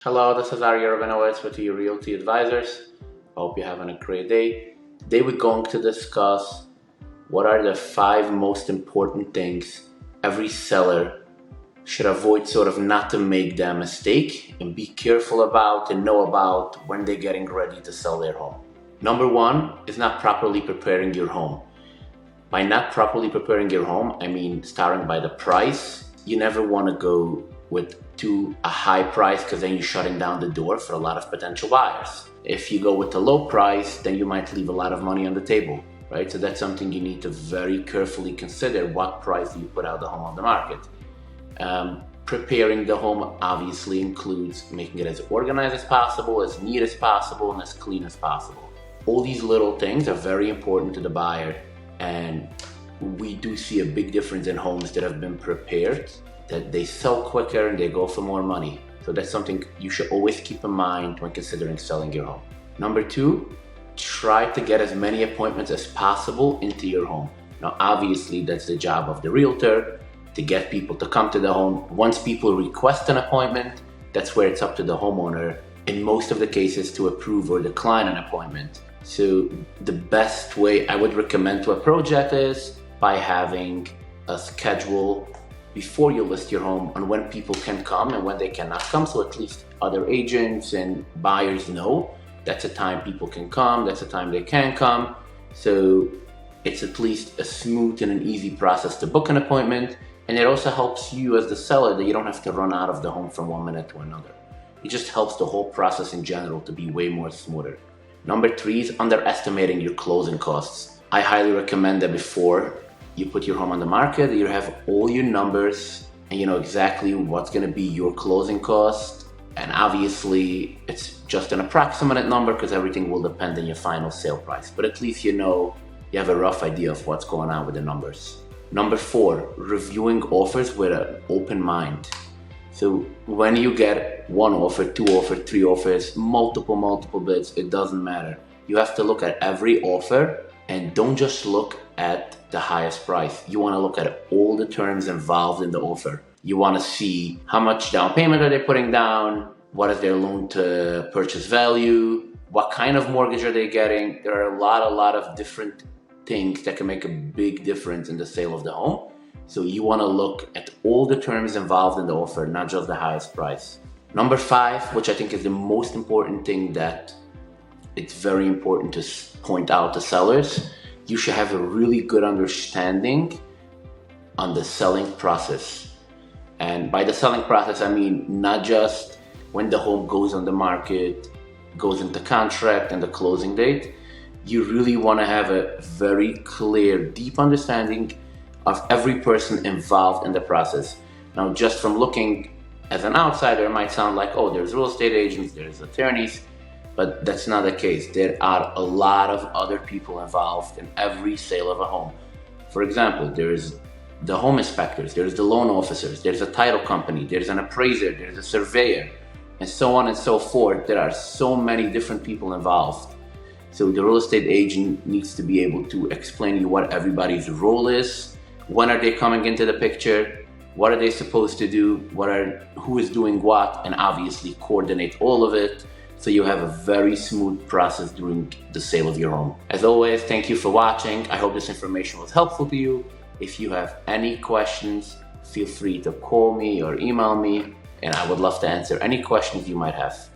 Hello, this is Arya Rabinovits with your Realty Advisors. Hope you're having a great day. Today we're going to discuss what are the 5 most important things every seller should avoid sort of not to make that mistake and be careful about and know about when they're getting ready to sell their home. Number 1 is not properly preparing your home. By not properly preparing your home, I mean starting by the price. You never want to go with a high price because then you're shutting down the door for a lot of potential buyers. If you go with a low price, then you might leave a lot of money on the table, right? So that's something you need to very carefully consider. What price do you put out the home on the market? Preparing the home obviously includes making it as organized as possible, as neat as possible, and as clean as possible. All these little things are very important to the buyer, and we do see a big difference in homes that have been prepared, that they sell quicker and they go for more money. So that's something you should always keep in mind when considering selling your home. Number 2, try to get as many appointments as possible into your home. Now, obviously, that's the job of the realtor, to get people to come to the home. Once people request an appointment, that's where it's up to the homeowner, in most of the cases, to approve or decline an appointment. So the best way I would recommend to approach that is by having a schedule before you list your home on when people can come and when they cannot come, so at least other agents and buyers know that's a time people can come, that's a time they can come. So it's at least a smooth and an easy process to book an appointment, and it also helps you as the seller that you don't have to run out of the home from one minute to another. It just helps the whole process in general to be way more smoother. Number 3 is underestimating your closing costs. I highly recommend that before you put your home on the market, you have all your numbers and you know exactly what's going to be your closing cost. And obviously it's just an approximate number because everything will depend on your final sale price, but at least you know, you have a rough idea of what's going on with the numbers. Number 4, reviewing offers with an open mind. So when you get 1 offer, 2 offers, 3 offers, multiple bids, it doesn't matter. You have to look at every offer and don't just look at the highest price. You want to look at all the terms involved in the offer. You want to see how much down payment are they putting down, what is their loan to purchase value, what kind of mortgage are they getting. There are a lot of different things that can make a big difference in the sale of the home. So you want to look at all the terms involved in the offer, not just the highest price. Number 5, which I think is the most important thing that it's very important to point out to sellers, you should have a really good understanding on the selling process. And by the selling process, I mean not just when the home goes on the market, goes into contract and the closing date. You really want to have a very clear, deep understanding of every person involved in the process. Now, just from looking as an outsider, it might sound like, oh, there's real estate agents, there's attorneys, but that's not the case. There are a lot of other people involved in every sale of a home. For example, there's the home inspectors, there's the loan officers, there's a title company, there's an appraiser, there's a surveyor, and so on and so forth. There are so many different people involved. So the real estate agent needs to be able to explain to you what everybody's role is, when are they coming into the picture, what are they supposed to do, who is doing what, and obviously coordinate all of it so you have a very smooth process during the sale of your home. As always, thank you for watching. I hope this information was helpful to you. If you have any questions, feel free to call me or email me, and I would love to answer any questions you might have.